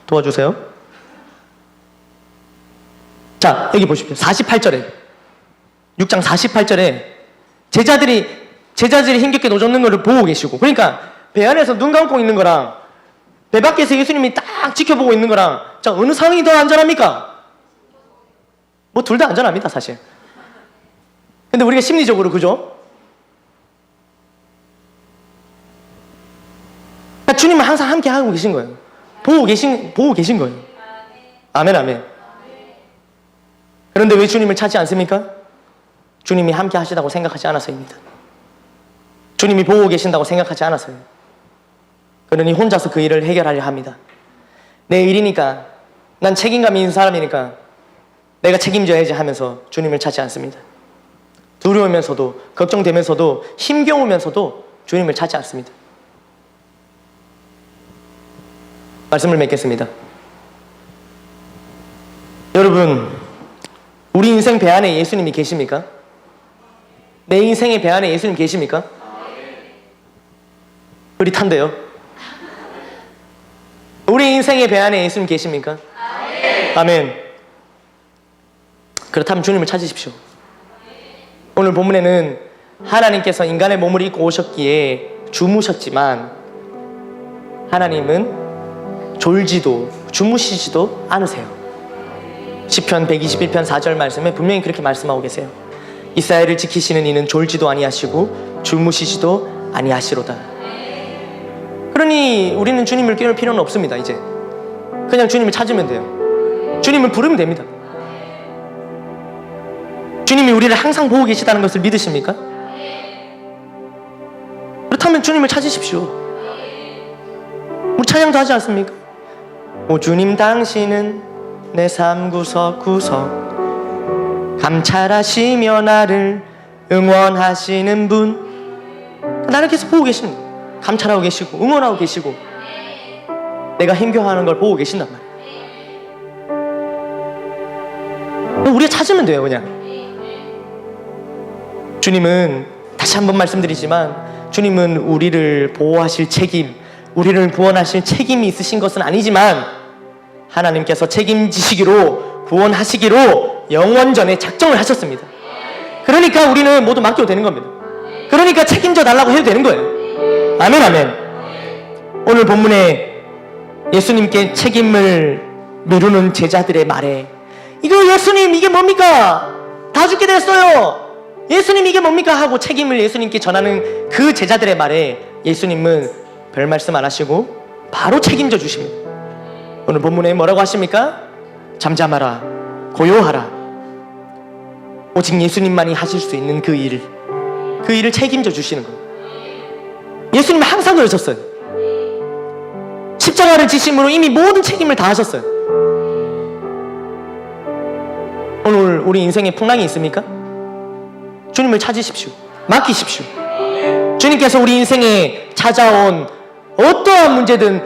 도와주세요. 자, 여기 보십시오. 48절에, 6장 48절에 제자들이 힘겹게 노젓는 것을 보고 계시고, 그러니까 배 안에서 눈 감고 있는 거랑 배 밖에서 예수님이 딱 지켜보고 있는 거랑, 자, 어느 상황이 더 안전합니까? 뭐 둘 다 안전합니다, 사실. 근데 우리가 심리적으로, 그죠? 그러니까 주님은 항상 함께 하고 계신 거예요. 보고 계신 거예요. 아멘, 아멘. 그런데 왜 주님을 찾지 않습니까? 주님이 함께 하시다고 생각하지 않아서입니다. 주님이 보고 계신다고 생각하지 않아서요. 그러니 혼자서 그 일을 해결하려 합니다. 내 일이니까, 난 책임감이 있는 사람이니까 내가 책임져야지 하면서 주님을 찾지 않습니다. 두려우면서도, 걱정되면서도, 힘겨우면서도 주님을 찾지 않습니다. 말씀을 맺겠습니다. 여러분, 우리 인생 배 안에 예수님이 계십니까? 내 인생의 배 안에 예수님 계십니까? 흐릿한데요? 우리 인생의 배 안에 예수님 계십니까? 아멘. 그렇다면 주님을 찾으십시오. 오늘 본문에는 하나님께서 인간의 몸을 입고 오셨기에 주무셨지만 하나님은 졸지도 주무시지도 않으세요. 시편 121편 4절 말씀에 분명히 그렇게 말씀하고 계세요. 이스라엘을 지키시는 이는 졸지도 아니하시고 주무시지도 아니하시로다. 그러니 우리는 주님을 깨울 필요는 없습니다. 이제 그냥 주님을 찾으면 돼요. 주님을 부르면 됩니다. 주님이 우리를 항상 보고 계시다는 것을 믿으십니까? 그렇다면 주님을 찾으십시오. 우리 찬양도 하지 않습니까? 오 주님, 당신은 내 삶 구석구석 감찰하시며 나를 응원하시는 분. 나를 계속 보고 계십니다. 감찰하고 계시고 응원하고 계시고 내가 힘겨워하는 걸 보고 계신단 말이에요. 우리가 찾으면 돼요. 그냥 주님은, 다시 한번 말씀드리지만, 주님은 우리를 보호하실 책임, 우리를 구원하실 책임이 있으신 것은 아니지만 하나님께서 책임지시기로, 구원하시기로 영원전에 작정을 하셨습니다. 그러니까 우리는 모두 맡겨도 되는 겁니다. 그러니까 책임져 달라고 해도 되는 거예요. 아멘, 아멘. 오늘 본문에 예수님께 책임을 미루는 제자들의 말에, 이거 예수님 이게 뭡니까? 다 죽게 됐어요. 예수님 이게 뭡니까? 하고 책임을 예수님께 전하는 그 제자들의 말에 예수님은 별 말씀 안 하시고 바로 책임져 주십니다. 오늘 본문에 뭐라고 하십니까? 잠잠하라, 고요하라. 오직 예수님만이 하실 수 있는 그 일을 책임져 주시는 거예요. 예수님은 항상 그러셨어요. 십자가를 지심으로 이미 모든 책임을 다 하셨어요. 오늘 우리 인생에 풍랑이 있습니까? 주님을 찾으십시오. 맡기십시오. 주님께서 우리 인생에 찾아온 어떠한 문제든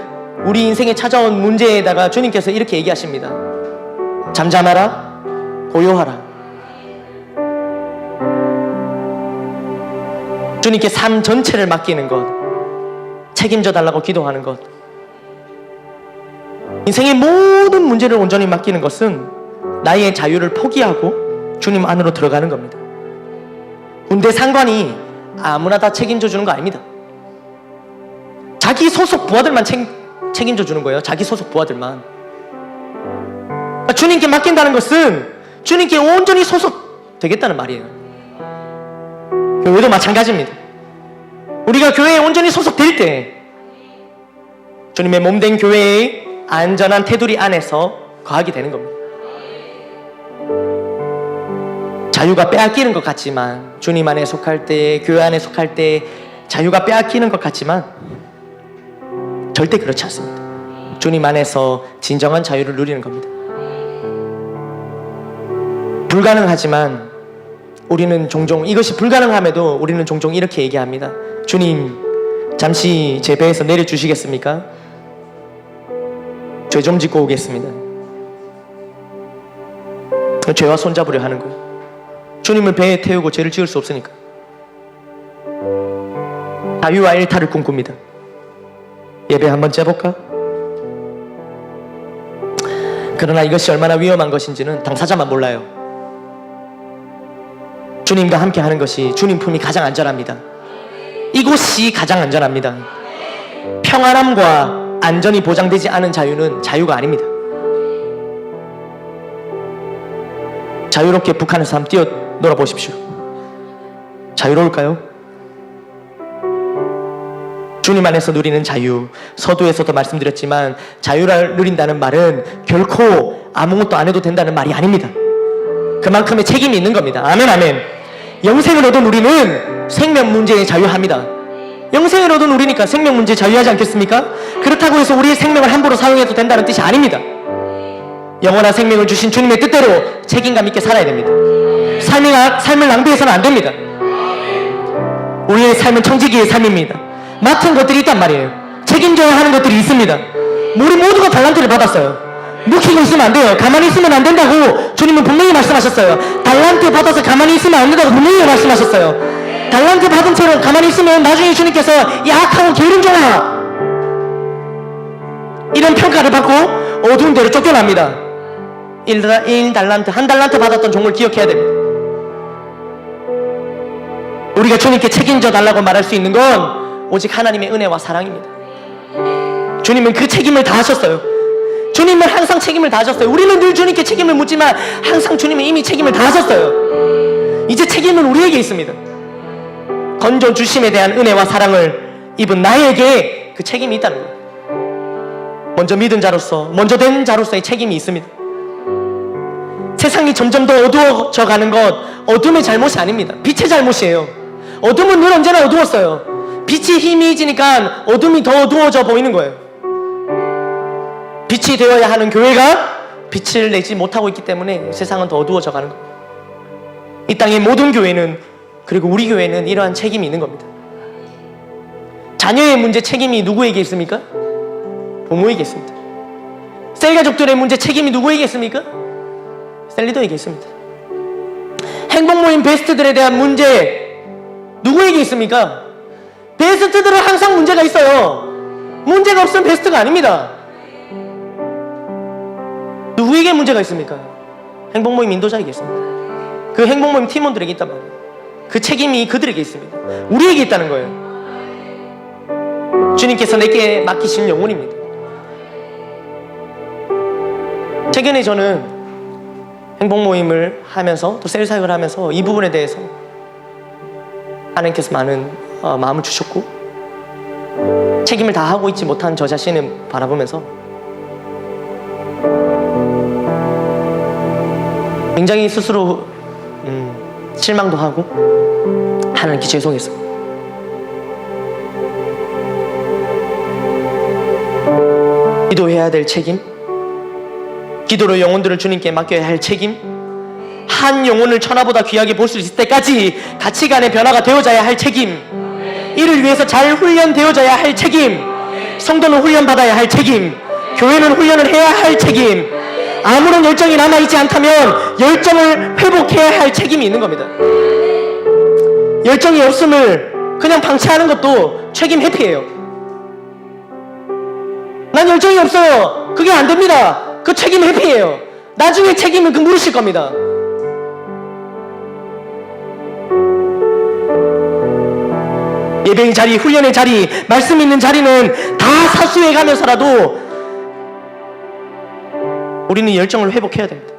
우리 인생에 찾아온 문제에다가 주님께서 이렇게 얘기하십니다. 잠잠하라, 고요하라. 주님께 삶 전체를 맡기는 것, 책임져 달라고 기도하는 것, 인생의 모든 문제를 온전히 맡기는 것은 나의 자유를 포기하고 주님 안으로 들어가는 겁니다. 군대 상관이 아무나 다 책임져 주는 거 아닙니다. 자기 소속 부하들만 책임져 주는 거예요. 자기 소속 부하들만. 주님께 맡긴다는 것은 주님께 온전히 소속되겠다는 말이에요. 교회도 마찬가지입니다. 우리가 교회에 온전히 소속될 때 주님의 몸된 교회의 안전한 테두리 안에서 거하게 되는 겁니다. 자유가 빼앗기는 것 같지만, 주님 안에 속할 때, 교회 안에 속할 때 자유가 빼앗기는 것 같지만 절대 그렇지 않습니다. 주님 안에서 진정한 자유를 누리는 겁니다. 불가능하지만 우리는 종종, 이것이 불가능함에도 우리는 종종 이렇게 얘기합니다. 주님, 잠시 제 배에서 내려주시겠습니까? 죄 좀 짓고 오겠습니다. 죄와 손잡으려 하는 거예요. 주님을 배에 태우고 죄를 지을 수 없으니까. 자유와 일탈을 꿈꿉니다. 예배 한번 째볼까? 그러나 이것이 얼마나 위험한 것인지는 당사자만 몰라요. 주님과 함께 하는 것이 주님 품이 가장 안전합니다. 이곳이 가장 안전합니다. 평안함과 안전이 보장되지 않은 자유는 자유가 아닙니다. 자유롭게 북한에서 한번 뛰어놀아 보십시오. 자유로울까요? 주님 안에서 누리는 자유, 서두에서도 말씀드렸지만 자유를 누린다는 말은 결코 아무것도 안 해도 된다는 말이 아닙니다. 그만큼의 책임이 있는 겁니다. 아멘, 아멘. 영생을 얻은 우리는 생명 문제에 자유합니다. 영생을 얻은 우리니까 생명 문제에 자유하지 않겠습니까? 그렇다고 해서 우리의 생명을 함부로 사용해도 된다는 뜻이 아닙니다. 영원한 생명을 주신 주님의 뜻대로 책임감 있게 살아야 됩니다. 삶을 낭비해서는 안 됩니다. 우리의 삶은 청지기의 삶입니다. 맡은 것들이 있단 말이에요. 책임져야 하는 것들이 있습니다. 우리 모두가 달란트를 받았어요. 묵히고 있으면 안 돼요. 가만히 있으면 안 된다고 주님은 분명히 말씀하셨어요. 달란트 받아서 가만히 있으면 안 된다고 분명히 말씀하셨어요. 달란트 받은 채로 가만히 있으면 나중에 주님께서 약하고 게으름종아 이런 평가를 받고 어두운 데로 쫓겨납니다. 1달란트, 1달란트 받았던 종을 기억해야 됩니다. 우리가 주님께 책임져 달라고 말할 수 있는 건 오직 하나님의 은혜와 사랑입니다. 주님은 그 책임을 다 하셨어요. 주님은 항상 책임을 다 하셨어요. 우리는 늘 주님께 책임을 묻지만 항상 주님은 이미 책임을 다 하셨어요. 이제 책임은 우리에게 있습니다. 건져주심에 대한 은혜와 사랑을 입은 나에게 그 책임이 있다는 거예요. 먼저 믿은 자로서, 먼저 된 자로서의 책임이 있습니다. 세상이 점점 더 어두워져 가는 것 어둠의 잘못이 아닙니다. 빛의 잘못이에요. 어둠은 늘 언제나 어두웠어요. 빛이 희미해지니까 어둠이 더 어두워져 보이는 거예요. 빛이 되어야 하는 교회가 빛을 내지 못하고 있기 때문에 세상은 더 어두워져 가는 거예요. 이 땅의 모든 교회는, 그리고 우리 교회는 이러한 책임이 있는 겁니다. 자녀의 문제 책임이 누구에게 있습니까? 부모에게 있습니다. 셀가족들의 문제 책임이 누구에게 있습니까? 셀리더에게 있습니다. 행복모임 베스트들에 대한 문제 누구에게 있습니까? 베스트들은 항상 문제가 있어요. 문제가 없으면 베스트가 아닙니다. 누구에게 문제가 있습니까? 행복모임 인도자에게 있습니다. 그 행복모임 팀원들에게 있단 말이에요. 그 책임이 그들에게 있습니다. 우리에게 있다는 거예요. 주님께서 내게 맡기신 영혼입니다. 최근에 저는 행복모임을 하면서 또 셀 사역을 하면서 이 부분에 대해서 하나님께서 많은 마음을 주셨고, 책임을 다 하고 있지 못한 저 자신을 바라보면서 굉장히 스스로 실망도 하고 하나님께 죄송했어요. 기도해야 될 책임, 기도로 영혼들을 주님께 맡겨야 할 책임, 한 영혼을 천하보다 귀하게 볼 수 있을 때까지 가치관의 변화가 되어져야 할 책임, 이를 위해서 잘 훈련되어져야 할 책임, 성도는 훈련받아야 할 책임, 교회는 훈련을 해야 할 책임, 아무런 열정이 남아있지 않다면 열정을 회복해야 할 책임이 있는 겁니다. 열정이 없음을 그냥 방치하는 것도 책임 회피예요. 난 열정이 없어요. 그게 안 됩니다. 그 책임 회피예요. 나중에 책임은 그 물으실 겁니다. 예배의 자리, 훈련의 자리, 말씀 있는 자리는 다 사수해 가면서라도 우리는 열정을 회복해야 됩니다.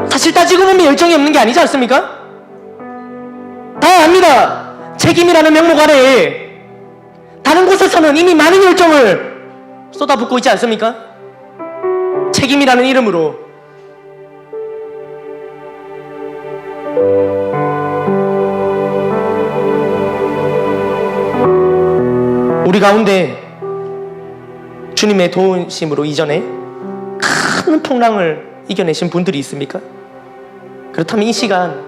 사실 따지고 보면 열정이 없는 게 아니지 않습니까? 다 압니다. 책임이라는 명목 아래에 다른 곳에서는 이미 많은 열정을 쏟아붓고 있지 않습니까? 책임이라는 이름으로. 우리 가운데 주님의 도우심으로 이전에 큰 풍랑을 이겨내신 분들이 있습니까? 그렇다면 이 시간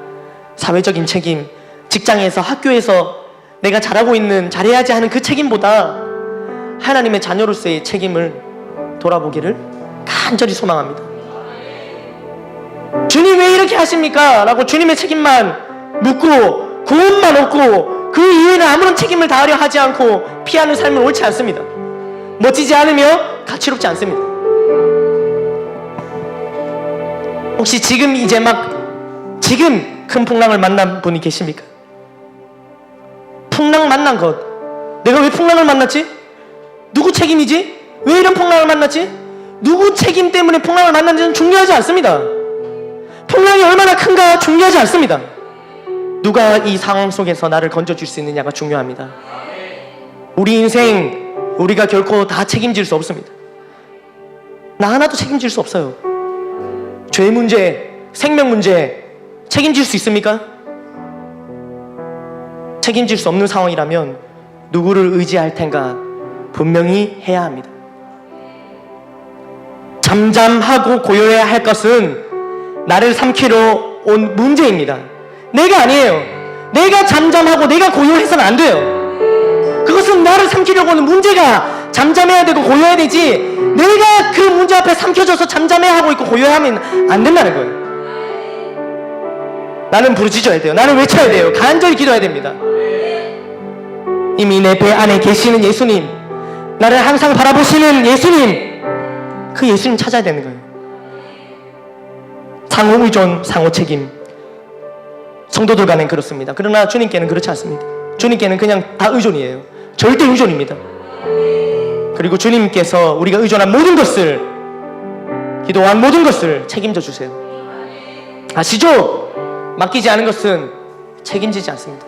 사회적인 책임, 직장에서, 학교에서 내가 잘하고 있는, 잘해야지 하는 그 책임보다 하나님의 자녀로서의 책임을 돌아보기를 간절히 소망합니다. 주님 왜 이렇게 하십니까? 라고 주님의 책임만 묻고 구원만 얻고 그 이외에는 아무런 책임을 다하려 하지 않고 피하는 삶은 옳지 않습니다. 멋지지 않으며 가치롭지 않습니다. 혹시 지금 이제 지금 큰 풍랑을 만난 분이 계십니까? 풍랑 만난 것, 내가 왜 풍랑을 만났지? 누구 책임이지? 왜 이런 풍랑을 만났지? 누구 책임 때문에 풍랑을 만났는지는 중요하지 않습니다. 풍랑이 얼마나 큰가 중요하지 않습니다. 누가 이 상황 속에서 나를 건져줄 수 있느냐가 중요합니다. 우리 인생 우리가 결코 다 책임질 수 없습니다. 나 하나도 책임질 수 없어요. 죄 문제, 생명 문제 책임질 수 있습니까? 책임질 수 없는 상황이라면 누구를 의지할 텐가 분명히 해야 합니다. 잠잠하고 고요해야 할 것은 나를 삼키러 온 문제입니다. 내가 아니에요. 내가 잠잠하고 내가 고요해서는 안 돼요. 그것은 나를 삼키려고 하는 문제가 잠잠해야 되고 고요해야 되지, 내가 그 문제 앞에 삼켜져서 잠잠해야 하고 있고 고요하면 안 된다는 거예요. 나는 부르짖어야 돼요. 나는 외쳐야 돼요. 간절히 기도해야 됩니다. 이미 내 배 안에 계시는 예수님, 나를 항상 바라보시는 예수님, 그 예수님 찾아야 되는 거예요. 상호 의존, 상호 책임. 성도들 간엔 그렇습니다. 그러나 주님께는 그렇지 않습니다. 주님께는 그냥 다 의존이에요. 절대 의존입니다. 그리고 주님께서 우리가 의존한 모든 것을, 기도한 모든 것을 책임져 주세요. 아시죠? 맡기지 않은 것은 책임지지 않습니다.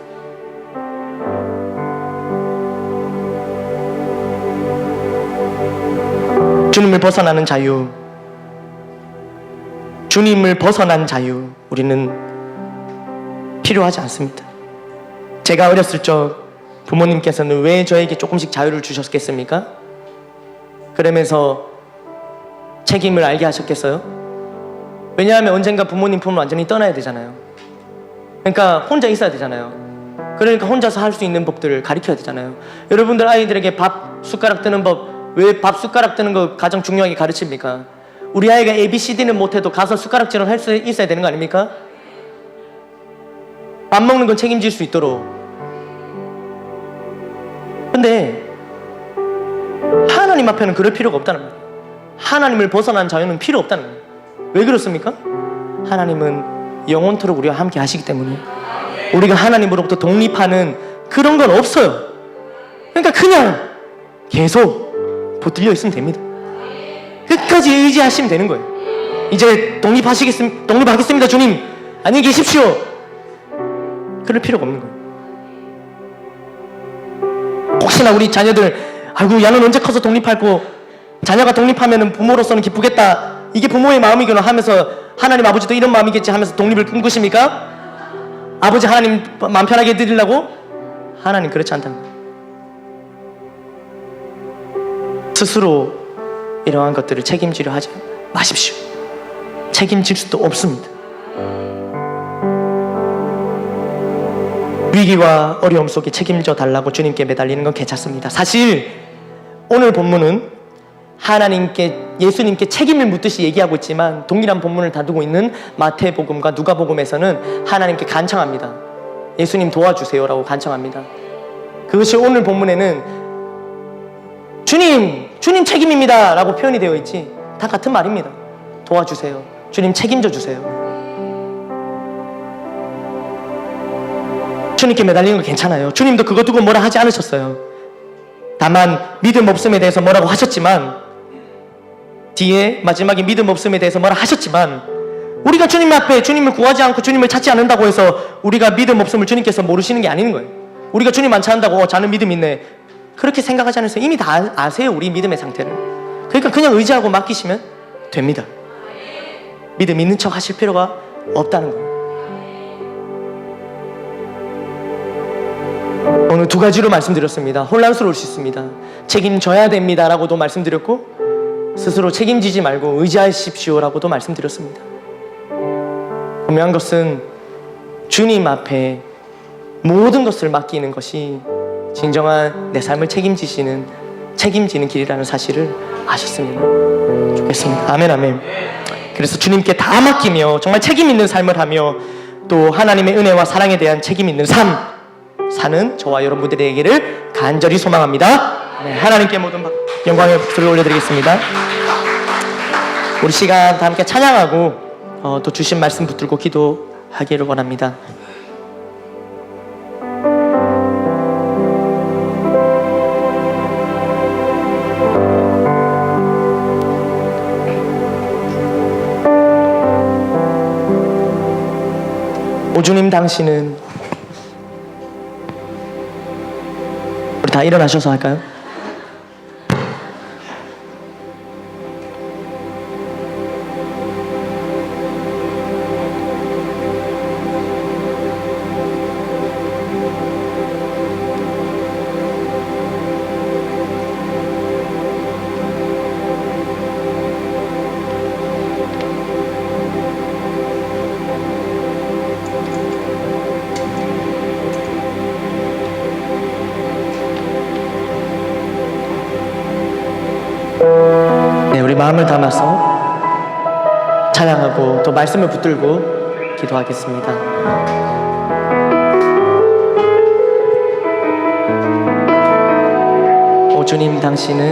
주님을 벗어나는 자유, 주님을 벗어난 자유, 우리는 필요하지 않습니다. 제가 어렸을 적 부모님께서는 왜 저에게 조금씩 자유를 주셨겠습니까? 그러면서 책임을 알게 하셨겠어요? 왜냐하면 언젠가 부모님 품을 완전히 떠나야 되잖아요. 그러니까 혼자 있어야 되잖아요. 그러니까 혼자서 할 수 있는 법들을 가르쳐야 되잖아요. 여러분들 아이들에게 밥 숟가락 뜨는 법, 왜 밥 숟가락 뜨는 거 가장 중요하게 가르칩니까? 우리 아이가 ABCD는 못해도 가서 숟가락질은 할 수 있어야 되는 거 아닙니까? 밥 먹는 건 책임질 수 있도록. 근데 하나님 앞에는 그럴 필요가 없다는 거예요. 하나님을 벗어난 자유는 필요 없다는 거예요. 왜 그렇습니까? 하나님은 영원토록 우리와 함께 하시기 때문에 우리가 하나님으로부터 독립하는 그런 건 없어요. 그러니까 그냥 계속 붙들려 있으면 됩니다. 끝까지 의지하시면 되는 거예요. 이제 독립하겠습니다 주님, 안녕히 계십시오, 그럴 필요가 없는 거예요. 혹시나 우리 자녀들, 아이고 야는 언제 커서 독립할고, 자녀가 독립하면 부모로서는 기쁘겠다, 이게 부모의 마음이구나 하면서 하나님 아버지도 이런 마음이겠지 하면서 독립을 꿈꾸십니까? 아버지 하나님 마음 편하게 해드리려고? 하나님 그렇지 않다는 거예요. 스스로 이러한 것들을 책임지려 하지 마십시오. 책임질 수도 없습니다. 위기와 어려움 속에 책임져 달라고 주님께 매달리는 건 괜찮습니다. 사실 오늘 본문은 하나님께, 예수님께 책임을 묻듯이 얘기하고 있지만 동일한 본문을 다루고 있는 마태복음과 누가복음에서는 하나님께 간청합니다. 예수님 도와주세요라고 간청합니다. 그것이 오늘 본문에는 주님 책임입니다 라고 표현이 되어 있지, 다 같은 말입니다. 도와주세요, 주님 책임져 주세요. 주님께 매달리는 거 괜찮아요. 주님도 그거 두고 뭐라 하지 않으셨어요. 다만 믿음 없음에 대해서 뭐라고 하셨지만 뒤에 마지막에 믿음 없음에 대해서 뭐라 하셨지만, 우리가 주님 앞에 주님을 구하지 않고 주님을 찾지 않는다고 해서 우리가 믿음 없음을 주님께서 모르시는 게 아닌 거예요. 우리가 주님 안 찾는다고 자는 믿음 있네, 그렇게 생각하지 않으세요. 이미 다 아세요, 우리 믿음의 상태를. 그러니까 그냥 의지하고 맡기시면 됩니다. 믿음 있는 척 하실 필요가 없다는 거예요. 오늘 두 가지로 말씀드렸습니다. 혼란스러울 수 있습니다. 책임져야 됩니다 라고도 말씀드렸고, 스스로 책임지지 말고 의지하십시오 라고도 말씀드렸습니다. 분명한 것은 주님 앞에 모든 것을 맡기는 것이 진정한 내 삶을 책임지는 길이라는 사실을 아셨으면 좋겠습니다. 아멘, 아멘. 그래서 주님께 다 맡기며 정말 책임 있는 삶을 하며 또 하나님의 은혜와 사랑에 대한 책임 있는 삶 사는 저와 여러분들에게를 간절히 소망합니다. 네, 하나님께 모든 영광의 박수를 올려드리겠습니다. 우리 시간 다 함께 찬양하고 또 주신 말씀 붙들고 기도하기를 원합니다. 오 주님, 당신은, 우리 다 일어나셔서 할까요? 네, 우리 마음을 담아서 찬양하고 또 말씀을 붙들고 기도하겠습니다. 오 주님, 당신은